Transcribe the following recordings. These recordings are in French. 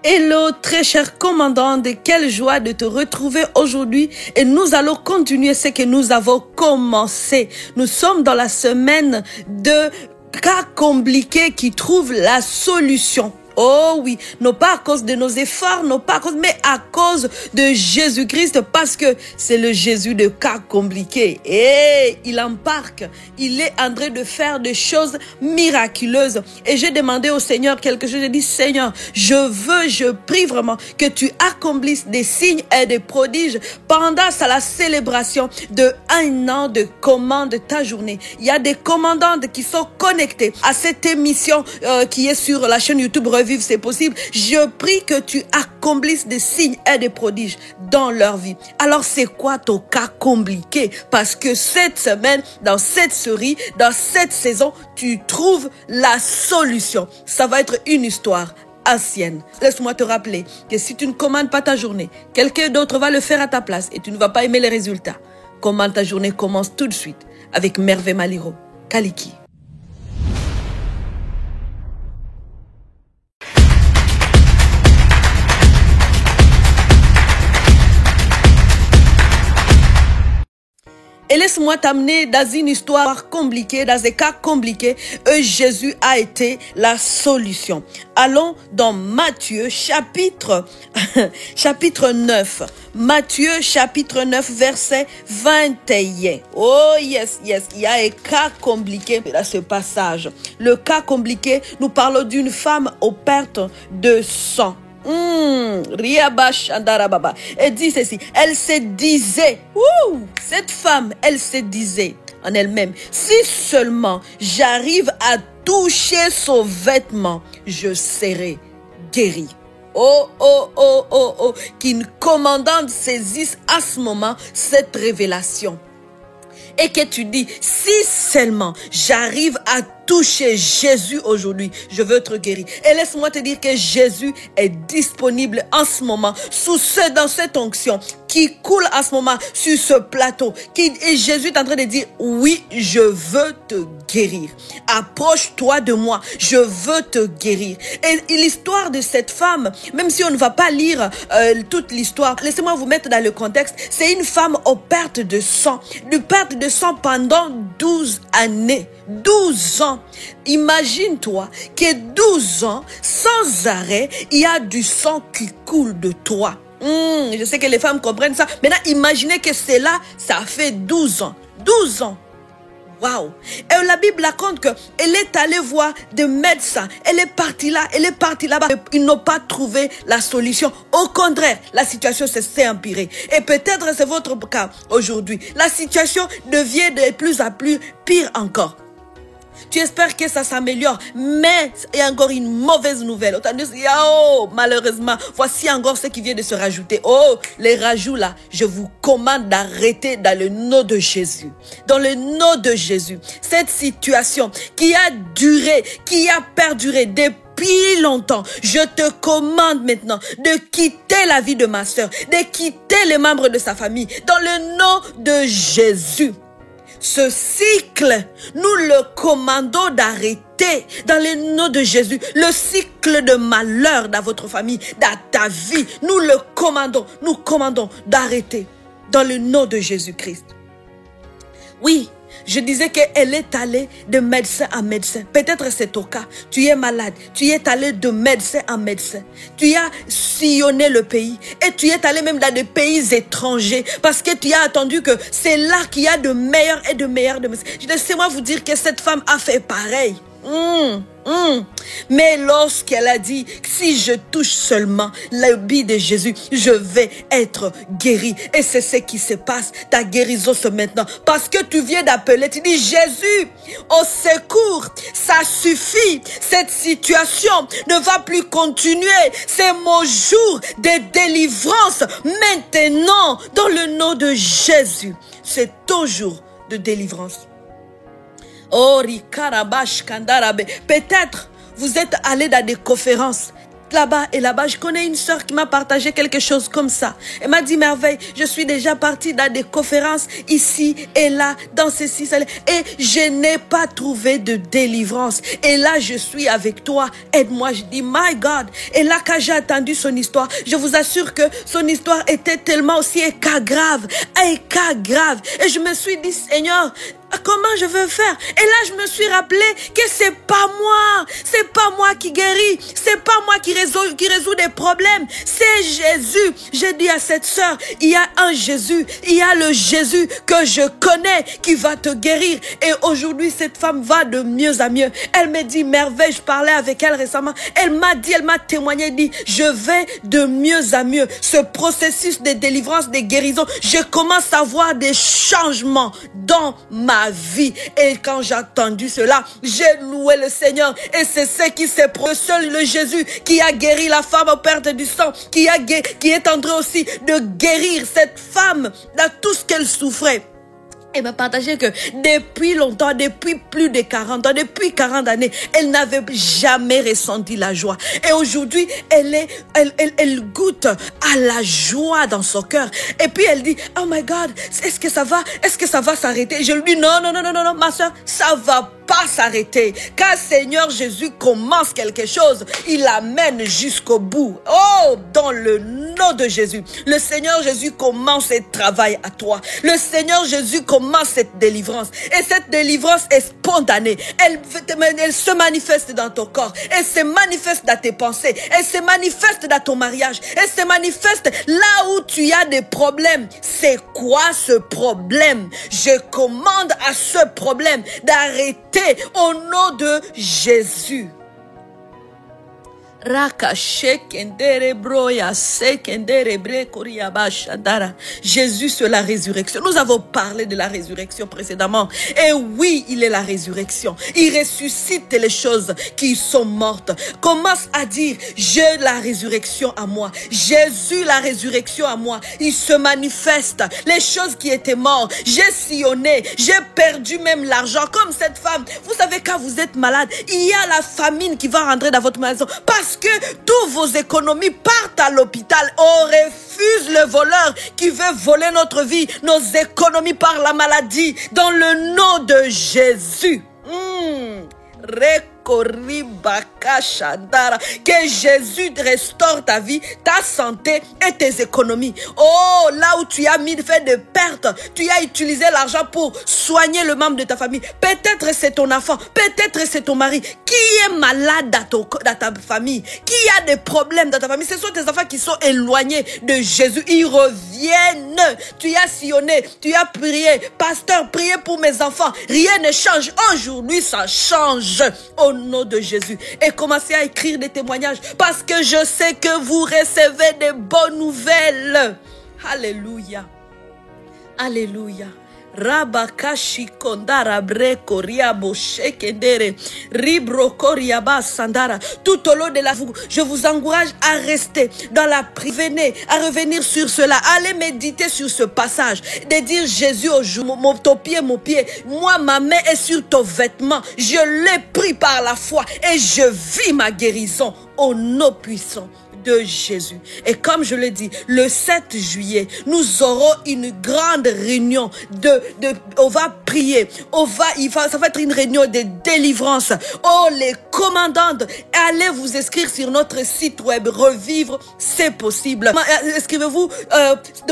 Hello très cher commandant, quelle joie de te retrouver aujourd'hui et nous allons continuer ce que nous avons commencé. Nous sommes dans la semaine de cas compliqués qui trouvent la solution. Oh oui, non pas à cause de nos efforts, non pas à cause, mais à cause de Jésus-Christ, parce que c'est le Jésus de cas compliqués. Et il embarque, il est en train de faire des choses miraculeuses. Et j'ai demandé au Seigneur quelque chose, j'ai dit, Seigneur, je prie vraiment que tu accomplisses des signes et des prodiges pendant la célébration de 1 an de commande de ta journée. Il y a des commandantes qui sont connectées à cette émission qui est sur la chaîne YouTube Vivre, c'est possible. Je prie que tu accomplisses des signes et des prodiges dans leur vie. Alors c'est quoi ton cas compliqué? Parce que cette semaine, dans cette série, dans cette saison, tu trouves la solution. Ça va être une histoire ancienne. Laisse-moi te rappeler que si tu ne commandes pas ta journée, quelqu'un d'autre va le faire à ta place et tu ne vas pas aimer les résultats. Comment ta journée commence tout de suite avec Merveille Maliro, Kaliki. Et laisse-moi t'amener dans une histoire compliquée, dans des cas compliqués, et Jésus a été la solution. Allons dans Matthieu chapitre 9. Matthieu chapitre 9 verset 21. Oh yes, il y a un cas compliqué dans ce passage. Le cas compliqué, nous parlons d'une femme aux pertes de sang. Elle dit ceci, elle se disait, cette femme, elle se disait en elle-même, si seulement j'arrive à toucher son vêtement, je serai guérie. Qu'une commandante saisisse à ce moment cette révélation. Et que tu dis, si seulement j'arrive à toucher Jésus aujourd'hui, je veux être guéri. Et laisse-moi te dire que Jésus est disponible en ce moment, dans cette onction qui coule en ce moment sur ce plateau. Et Jésus est en train de dire, oui, je veux te guérir. Approche-toi de moi, je veux te guérir. Et l'histoire de cette femme, même si on ne va pas lire toute l'histoire, laissez-moi vous mettre dans le contexte. C'est une femme aux pertes de sang. De perte de sang pendant 12 années. 12 ans. Imagine-toi que 12 ans, sans arrêt, il y a du sang qui coule de toi. Je sais que les femmes comprennent ça. Maintenant, imaginez que c'est là, ça fait 12 ans. 12 ans. Waouh! Et la Bible raconte qu'elle est allée voir des médecins. Elle est partie là, elle est partie là-bas. Ils n'ont pas trouvé la solution. Au contraire, la situation s'est empirée. Et peut-être c'est votre cas aujourd'hui. La situation devient de plus en plus pire encore. Tu espères que ça s'améliore, mais il y a encore une mauvaise nouvelle. Malheureusement, voici encore ce qui vient de se rajouter. Les rajouts là, je vous commande d'arrêter dans le nom de Jésus. Dans le nom de Jésus, cette situation qui a duré, qui a perduré depuis longtemps, je te commande maintenant de quitter la vie de ma soeur, de quitter les membres de sa famille, dans le nom de Jésus. Ce cycle, nous le commandons d'arrêter dans le nom de Jésus. Le cycle de malheur dans votre famille, dans ta vie, nous le commandons. Nous commandons d'arrêter dans le nom de Jésus-Christ. Oui, je disais qu'elle est allée de médecin en médecin. Peut-être c'est ton cas. Tu es malade. Tu es allé de médecin en médecin. Tu as sillonné le pays. Et tu es allé même dans des pays étrangers. Parce que tu as attendu que c'est là qu'il y a de meilleurs et de meilleurs de médecins. Laissez-moi vous dire que cette femme a fait pareil. Mais lorsqu'elle a dit, si je touche seulement l'habit de Jésus, je vais être guéri. Et c'est ce qui se passe. Ta guérison c'est maintenant. Parce que tu viens d'appeler, tu dis, Jésus, au secours, ça suffit. Cette situation ne va plus continuer. C'est mon jour de délivrance. Maintenant, dans le nom de Jésus, c'est ton jour de délivrance. Peut-être vous êtes allé dans des conférences. là-bas et là-bas. Je connais une sœur qui m'a partagé quelque chose comme ça. Elle m'a dit, Merveille, je suis déjà partie dans des conférences ici et là, dans ceci, cela, et je n'ai pas trouvé de délivrance. Et là, je suis avec toi. Aide-moi. Je dis, my God. Et là, quand j'ai entendu son histoire, je vous assure que son histoire était tellement aussi un cas grave. Et je me suis dit, Seigneur, comment je veux faire? Et là, je me suis rappelé que c'est pas moi qui guérit, c'est pas moi qui résout des problèmes, c'est Jésus. J'ai dit à cette sœur, il y a un Jésus, il y a le Jésus que je connais qui va te guérir. Et aujourd'hui, cette femme va de mieux à mieux. Elle me dit, Merveille, je parlais avec elle récemment, elle m'a témoigné, dit, je vais de mieux à mieux. Ce processus de délivrance, de guérison, je commence à voir des changements dans ma vie. Et quand j'ai entendu cela, j'ai loué le Seigneur. Et c'est ce qui s'est produit. Seul le Jésus qui a guéri la femme aux pertes du sang, qui est en train aussi de guérir cette femme dans tout ce qu'elle souffrait. Elle m'a partagé que depuis longtemps, depuis plus de 40 ans, depuis 40 années, elle n'avait jamais ressenti la joie. Et aujourd'hui, elle goûte à la joie dans son cœur. Et puis elle dit, oh my God, est-ce que ça va s'arrêter? Je lui dis, non, ma soeur, ça va pas s'arrêter. Car Seigneur Jésus commence quelque chose, il l'amène jusqu'au bout. Oh, dans le nom de Jésus, le Seigneur Jésus commence ce travail à toi. Le Seigneur Jésus commence cette délivrance. Et cette délivrance est spontanée. Elle se manifeste dans ton corps. Elle se manifeste dans tes pensées. Elle se manifeste dans ton mariage. Elle se manifeste là où tu as des problèmes. C'est quoi ce problème? Je commande à ce problème d'arrêter au nom de Jésus. Jésus, c'est la résurrection. Nous avons parlé de la résurrection précédemment. Et oui, il est la résurrection. Il ressuscite les choses qui sont mortes. Commence à dire, j'ai la résurrection à moi. Jésus, la résurrection à moi. Il se manifeste. Les choses qui étaient mortes. J'ai sillonné. J'ai perdu même l'argent. Comme cette femme. Vous savez, quand vous êtes malade, il y a la famine qui va rentrer dans votre maison. Parce que toutes vos économies partent à l'hôpital. On refuse le voleur qui veut voler notre vie, nos économies par la maladie. Dans le nom de Jésus. Que Jésus restaure ta vie, ta santé et tes économies. Oh, là où tu as fait de pertes, tu as utilisé l'argent pour soigner le membre de ta famille. Peut-être c'est ton enfant, peut-être c'est ton mari qui est malade dans ta famille, qui a des problèmes dans ta famille. Ce sont tes enfants qui sont éloignés de Jésus. Ils reviennent. Tu as sillonné, tu as prié. Pasteur, priez pour mes enfants. Rien ne change. Aujourd'hui, ça change. Au nom de Jésus. Et commencez à écrire des témoignages parce que je sais que vous recevez des bonnes nouvelles. Alléluia. Alléluia. Rabakashi kondara breko riabo shekendere ribroko riaba sandara. Tout au long de la vie, je vous encourage à rester dans la prière. Venez à revenir sur cela. Allez méditer sur ce passage. De dire Jésus au jour, ton pied, mon pied. Moi, ma main est sur ton vêtement. Je l'ai pris par la foi et je vis ma guérison au nom puissant de Jésus. Et comme je l'ai dit, le 7 juillet, nous aurons une grande réunion on va prier, ça va être une réunion de délivrance. Oh, les commandantes, allez vous inscrire sur notre site web, Revivre, c'est possible. Inscrivez-vous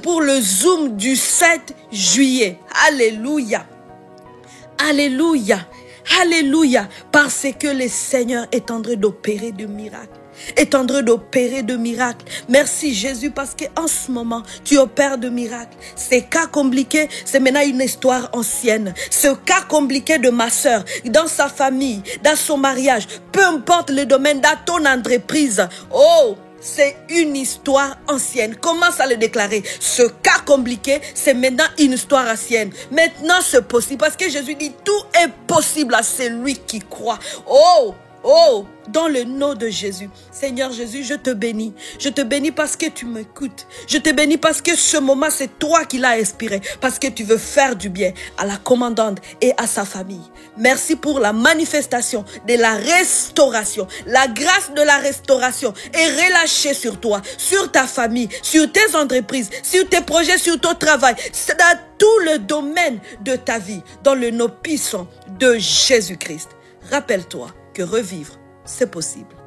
pour le Zoom du 7 juillet. Alléluia. Alléluia. Alléluia. Parce que le Seigneur est en train d'opérer de miracles. Est en train d'opérer de miracles. Merci Jésus parce qu'en ce moment, tu opères de miracles. Ces cas compliqués, c'est maintenant une histoire ancienne. Ce cas compliqué de ma soeur, dans sa famille, dans son mariage, peu importe le domaine, dans ton entreprise. Oh, c'est une histoire ancienne. Commence à le déclarer. Ce cas compliqué, c'est maintenant une histoire ancienne. Maintenant, c'est possible parce que Jésus dit tout est possible à celui qui croit. Oh, Oh, dans le nom de Jésus. Seigneur Jésus, je te bénis. Je te bénis parce que tu m'écoutes. Je te bénis parce que ce moment, c'est toi qui l'as inspiré. Parce que tu veux faire du bien à la commandante et à sa famille. Merci pour la manifestation de la restauration. La grâce de la restauration est relâchée sur toi, sur ta famille, sur tes entreprises, sur tes projets, sur ton travail. C'est dans tout le domaine de ta vie, dans le nom puissant de Jésus-Christ. Rappelle-toi que revivre, c'est possible.